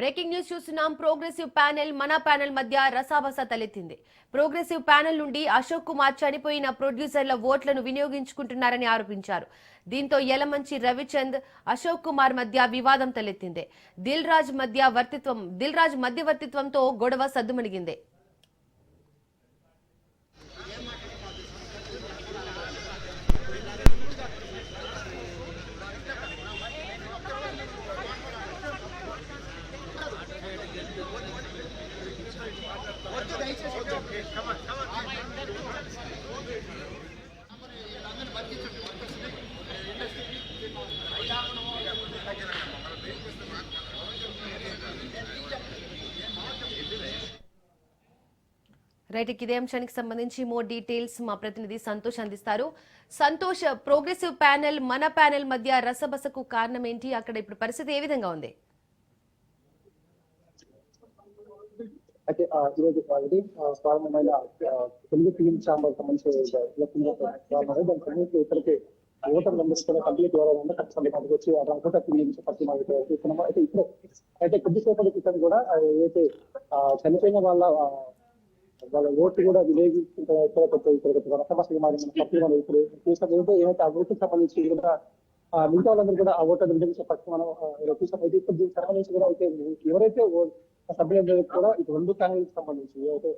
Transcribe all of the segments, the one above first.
Breaking news చూస్తున్నాం. Progressive panel మన panel మధ్య రసాబస తలెత్తింది. ప్రోగ్రెసివ్ ప్యానెల్ నుండి అశోక్ కుమార్ చనిపోయిన ప్రొడ్యూసర్ల ఓట్లను వినియోగించుకుంటున్నారని ఆరోపించారు. దీంతో యలమంచి రవిచంద్, అశోక్ కుమార్ మధ్య వివాదం తలెత్తింది. దిల్ రాజ్ మధ్యవర్తిత్వంతో గొడవ సద్దుమణిగింది. రైట్, ఇదే అంశానికి సంబంధించి మోర్ డీటెయిల్స్ మా ప్రతినిధి సంతోష్ అందిస్తారు. సంతోష్, ప్రోగ్రెసివ్ ప్యానెల్ మన ప్యానెల్ మధ్య రసబసకు కారణం ఏంటి? అక్కడ ఇప్పుడు పరిస్థితి ఏ విధంగా ఉంది? అయితే ఈరోజు ఇది ప్రారంభమైన తెలుగు ఫిలిం ఛాంబర్ సంబంధించి ఇక్కడికి ఓటర్ మెంబర్స్ కూడా కంప్లీట్ అవ్వాలంటే ఖచ్చితంగా మనకు వచ్చి అనుకుంటే ఫిలిం చూస్తున్నాము. అయితే ఇప్పుడు అయితే కొద్దిసేపటి క్రితం కూడా ఏదైతే చనిపోయిన వాళ్ళ ఓట్లు కూడా వినియోగించుకుంటారు రసభాషగా మారిన ఇప్పుడు చూసాం. ఏదైతే ఆ ఓటుకు సంబంధించి కూడా మిగతా వాళ్ళందరూ కూడా ఆ ఓటర్ వినియోగించే పక్షం మనం చూసాం. అయితే ఇప్పుడు దీనికి సంబంధించి కూడా అయితే ఎవరైతే సభ్యులందరికీ కూడా ఇటు రెండు ప్యానెల్కి సంబంధించి ఏదైతే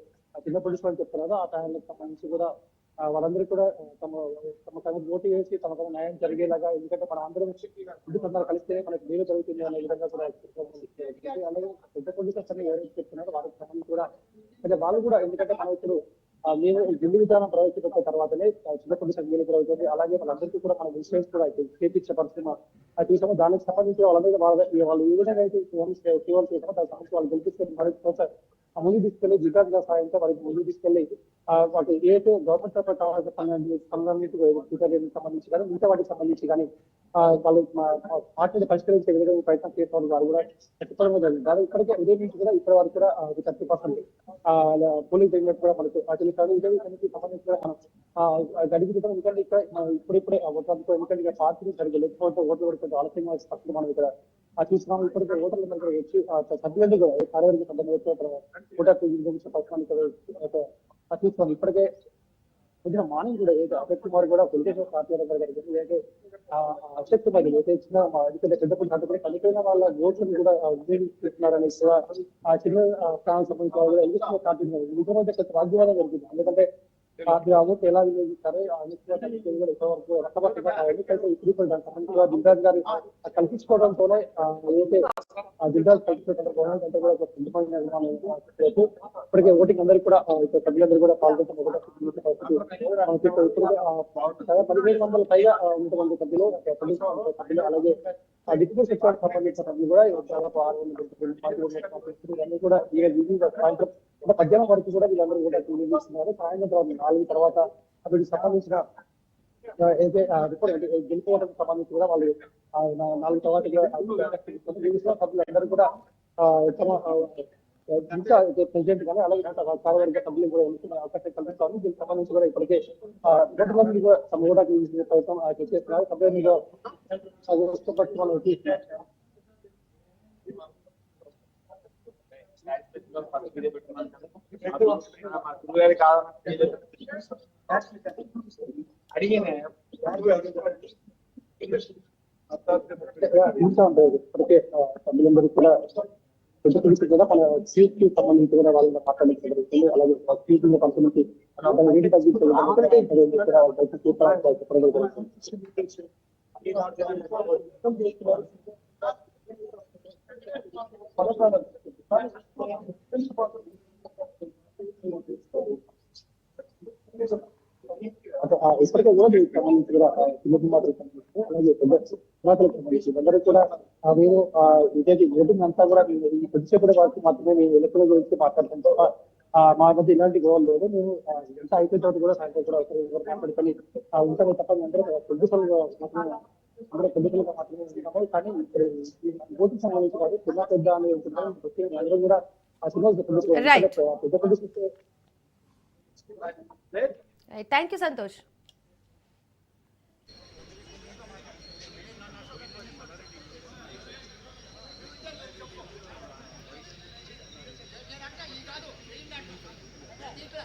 చిన్న పొజిషన్ అని చెప్తున్నారో ఆ ప్యానెల్కి సంబంధించి కూడా వాళ్ళందరూ కూడా తమ ఓటు వేసి తమకు న్యాయం జరిగేలాగా, ఎందుకంటే మన అందరం అందరూ కలిస్తే మనకి మేలు జరుగుతుంది అనే విధంగా కూడా అలాగే పెద్ద పొజిషన్స్ అని ఎవరైతే చెప్తున్నారో వారికి సంబంధించి కూడా అంటే వాళ్ళు కూడా, ఎందుకంటే మనం ఇప్పుడు మేము ఢిల్లీ విధానం ప్రవేశపెట్టిన తర్వాతనే చిన్న పొజిషన్ మేలు జరుగుతుంది. అలాగే వాళ్ళందరికీ కూడా మన విషయం కూడా చేపించే పరిస్థితి చూసాము. దానికి సంబంధించి వాళ్ళందరూ వాళ్ళు ఏ విధంగా అయితే సేవలు చేసామో దానికి సంబంధించి వాళ్ళు గెలిపిస్తే మరింత ముందు తీసుకెళ్లి జిల్లా సాయంతో వారికి ముందు తీసుకెళ్లి వాటి ఏదైతే గవర్నమెంట్ తరఫున కావాల్సిన పనులన్నింటికి సంబంధించి కానీ మిగతా వాటికి సంబంధించి కానీ వాళ్ళు పార్టీని పరిష్కరించే విధంగా ప్రయత్నం చేసేవాళ్ళు వారు కూడా ఖచ్చితంగా జరిగింది. దాని ఇక్కడికే ఇదే నుంచి కూడా ఇప్పటి వరకు కూడా 30% పోలింగ్ జరిగినట్టు కూడా మనకు తెలుస్తాను. ఇదే విషయానికి సంబంధించి కూడా మనం గడిపి ఎందుకంటే ఇక్కడ ఇప్పుడిప్పుడే ఎందుకంటే పార్టీని సరిగ్గా లేకపోతే ఓట్లు పడుతుంది ఆలస్యంగా స్పష్టంగా మనం ఇక్కడ చూస్తున్నాము. ఇప్పటికే ఓటర్లందరూ వచ్చి సభ్యులందరూ కూడా కార్యవర్గ సభ్యులు చూస్తున్నాం. ఇప్పటికే పొద్దున మార్నింగ్ కూడా ఏదైతే అశోక్ కుమార్ కూడా తెలుగుదేశం పార్టీ ఏదైతే అశోక్ కుమార్ ఏదైతే ఇచ్చిన ఎందుకంటే పెద్దపల్లి దాంట్లో కూడా చనిపోయిన వాళ్ళ ఓట్లను కూడా ఉపయోగిస్తున్నారని కూడా ఆ చిన్న ప్రాణాలకు సంబంధించిన వాళ్ళు కూడా ఎందుకు పార్టీ నిజమైతే వాగ్వాదం జరుగుతుంది. ఎందుకంటే ఆ ఓట్లు ఎలా వినియోగిస్తారు ఎంతవరకు రక్తపత్రిక ఎన్నికైతే ఇప్పుడు దానికి సంబంధించిన దిల్రాజ్ గారి కల్పించుకోవడంతోనే ఏదైతే దిల్రాజ్ కల్పించుకోవడం ఇప్పటికే ఓటింగ్ అందరికీ కూడా సభ్యులందరూ కూడా పాల్గొంటున్న 1500 పైగా ఉన్నటువంటి సభ్యులు అలాగే డిప్యూటీ సెక్రటరీ సంబంధించిన సభ్యులు కూడా దాదాపు 600 కూడా సాయంత్రం 18 వరకు కూడా వీళ్ళందరూ కూడా చూస్తున్నారు. సాయంత్రం 4 తర్వాత వీటికి సంబంధించిన ఏదైతే రిపోర్ట్ గెలుపుకోవడానికి సంబంధించి కూడా వాళ్ళు 4 తర్వాత సభ్యులందరూ కూడా ఇంకా ప్రెసిడెంట్ కానీ అలాగే కార్యవర్గ సభ్యులు కూడా ఎన్నుకునే అవకాశం కల్పిస్తాను. దీనికి సంబంధించి కూడా ఇప్పటికే గవర్నమెంట్ కూడా కూడా ప్రయత్నం చేస్తున్నారు. సభ్యుల మీద మనం చూస్తూ ఉంటారు. ఇప్పటికే సభ్యులందరూ కూడా కూడా మన సీట్ కి సంబంధించి కూడా వాళ్ళని మాట్లాడడం జరుగుతుంది. అలాగే సీట్ పంపిణీకి రేటు ఇప్పటికే కూడా సంబంధించి కూడా చిన్న మాత్రం అలాగే పురాతలకు సంబంధించి అందరూ కూడా మేము ఇదేది ఓటింగ్ అంతా కూడా ఈ కొద్దిసేపటి వరకు మాత్రమే మేము ఎన్నికల గురించి మాట్లాడుతుంటాం. మా మధ్య ఇలాంటి గోల్ లేదు. మేము ఎంత అయిపోయిన తర్వాత కూడా సాయంత్రం కూడా మాట్లాడుకొని ఉంటామే తప్ప అందరూ పొద్దుసలుగా మాత్రమే అందరూ పొద్దుసలుగా మాత్రమే ఉంటాము. కానీ ఓటింగ్ సంబంధించి కాదు చిన్న పెద్ద అని ఉంటున్నాం. అందరూ కూడా ఆ సినిమా పెద్ద పొద్దు. Thank you Santosh. ఇక్కడ